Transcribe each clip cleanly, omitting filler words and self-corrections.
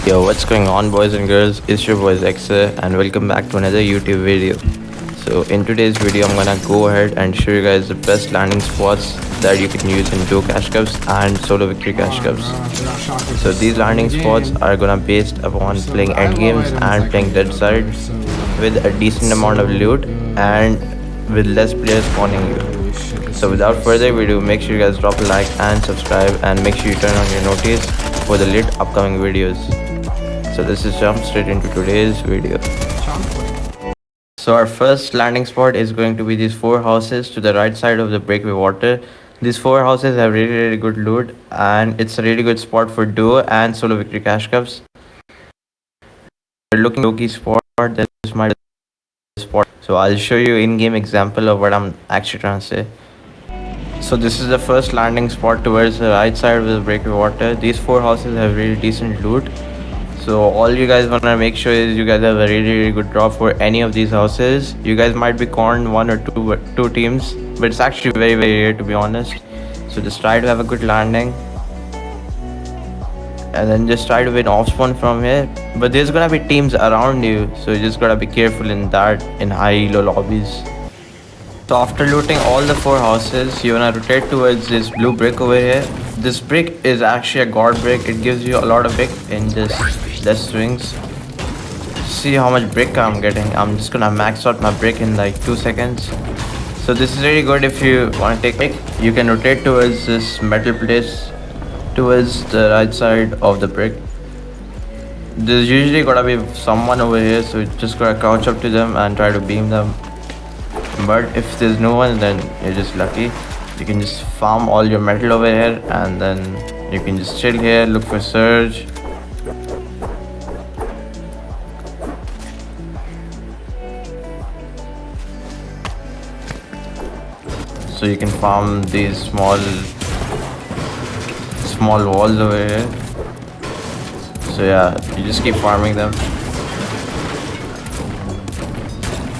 Yo, what's going on, boys and girls? It's your boys Exa, and welcome back to another YouTube video. So in today's video, I'm gonna go ahead and show you guys the best landing spots that you can use in duo cash cups and solo victory cash cups. So these landing spots are gonna based upon playing end games and playing dead side with a decent amount of loot and with less players spawning you. So without further ado, make sure you guys drop a like and subscribe, and make sure you turn on your notice for the lit upcoming videos. So let's just jump straight into today's video. So our first landing spot is going to be these four houses to the right side of the breakaway water. These four houses have really good loot, and it's a really good spot for duo and solo victory cash cups. If you're looking for a low-key spot, this might be the spot. So I'll show you in-game example of what I'm actually trying to say. So this is the first landing spot towards the right side of the breakaway water. These four houses have really decent loot. So all you guys wanna make sure is you guys have a really good drop for any of these houses. You guys might be cornered one or two teams, but it's actually very rare, to be honest. So just try to have a good landing, and then just try to win Offspawn from here. But there's gonna be teams around you, so you just gotta be careful in that in high elo lobbies. So after looting all the four houses, you wanna rotate towards this blue brick over here. This brick is actually a god brick. It gives you a lot of brick in this death swings. See how much brick I'm getting. I'm just gonna max out my brick in like 2 seconds. So this is really good if you wanna take brick. You can rotate towards this metal place towards the right side of the brick. There's usually gotta be someone over here, so you just gotta crouch up to them and try to beam them. But if there's no one, then you're just lucky. You can just farm all your metal over here, and then you can just chill here, look for surge. So you can farm these small walls over here. So yeah, you just keep farming them,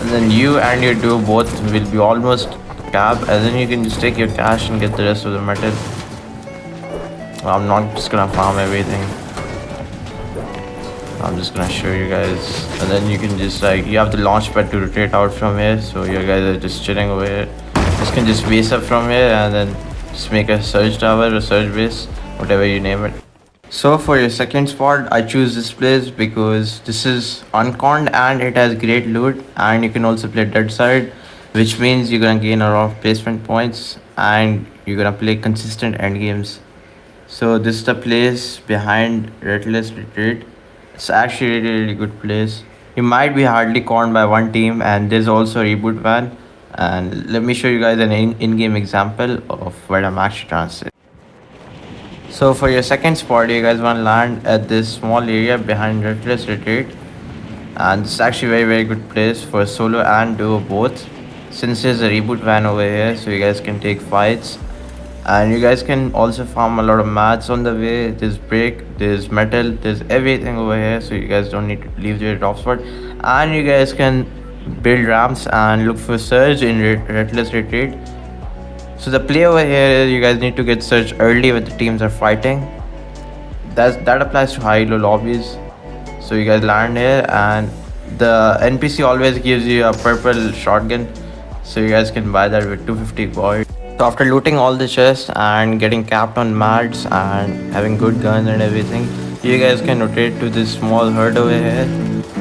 and then you and your duo both will be almost cap, and then you can just take your cash and get the rest of the metal. I'm not just gonna farm everything. I'm just gonna show you guys, and then you can just you have the launch pad to rotate out from here, so you guys are just chilling over here. Just can just base up from here and then just make a surge tower or surge base, whatever you name it. So for your second spot, I choose this place because this is uncorned and it has great loot, and you can also play dead side, which means you're gonna gain a lot of placement points and you're gonna play consistent end games. So this is the place behind Reckless Retreat. It's actually a really good place. You might be hardly cornered by one team, and there's also a reboot van. And let me show you guys an in-game example of what I'm actually trying to say. So for your second spot, you guys want to land at this small area behind Reckless Retreat, and it's actually very good place for solo and duo both, since there's a reboot van over here, so you guys can take fights, and you guys can also farm a lot of mats on the way. There's brick, there's metal, there's everything over here, so you guys don't need to leave your drop spot, and you guys can build ramps and look for surge in Reckless Retreat. So the play over here is you guys need to get surge early when the teams are fighting. That applies to high low lobbies. So you guys land here, and the NPC always gives you a purple shotgun, so you guys can buy that with 250 gold. So after looting all the chests and getting capped on mats and having good guns and everything, you guys can rotate to this small herd over here.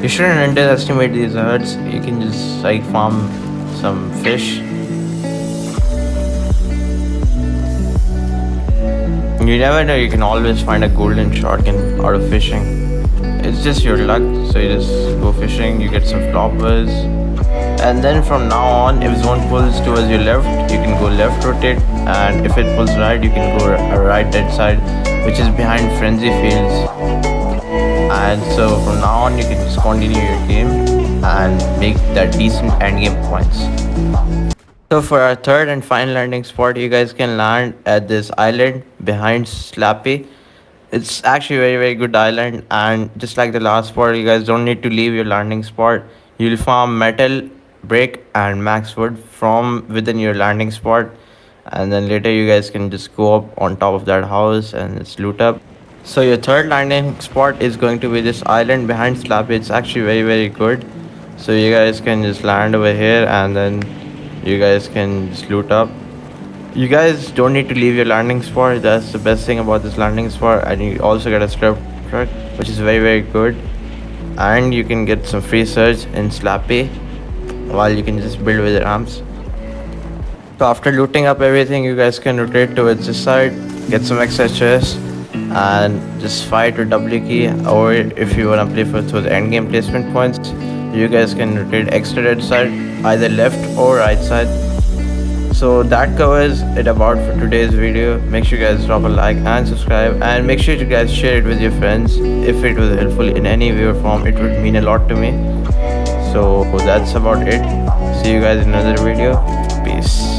You shouldn't underestimate these herds. You can just farm some fish. You never know, you can always find a golden shotgun out of fishing. It's just your luck, so you just go fishing, you get some floppers. And then from now on, if zone pulls towards your left, you can go left rotate, and if it pulls right, you can go right dead side, which is behind frenzy fields. And so from now on, you can just continue your game and make that decent end game points. So for our third and final landing spot, you guys can land at this island behind Slappy. It's actually a very good island, and just like the last spot, you guys don't need to leave your landing spot. You'll farm metal, brick and max wood from within your landing spot, and then later you guys can just go up on top of that house and just loot up. So your third landing spot is going to be this island behind Slap. It's actually very good. So you guys can just land over here and then you guys can just loot up. You guys don't need to leave your landing spot. That's the best thing about this landing spot. And you also get a scrap truck, which is very good. And you can get some free surge in Slappy while you can just build with ramps. So after looting up everything, you guys can rotate towards this side, get some extra chests, and just fight with W key. Or if you wanna play through the end game placement points, you guys can rotate extra red side, either left or right side. So that covers it about for today's video. Make sure you guys drop a like and subscribe, and make sure you guys share it with your friends. If it was helpful in any way or form, it would mean a lot to me. So that's about it. See you guys in another video. Peace.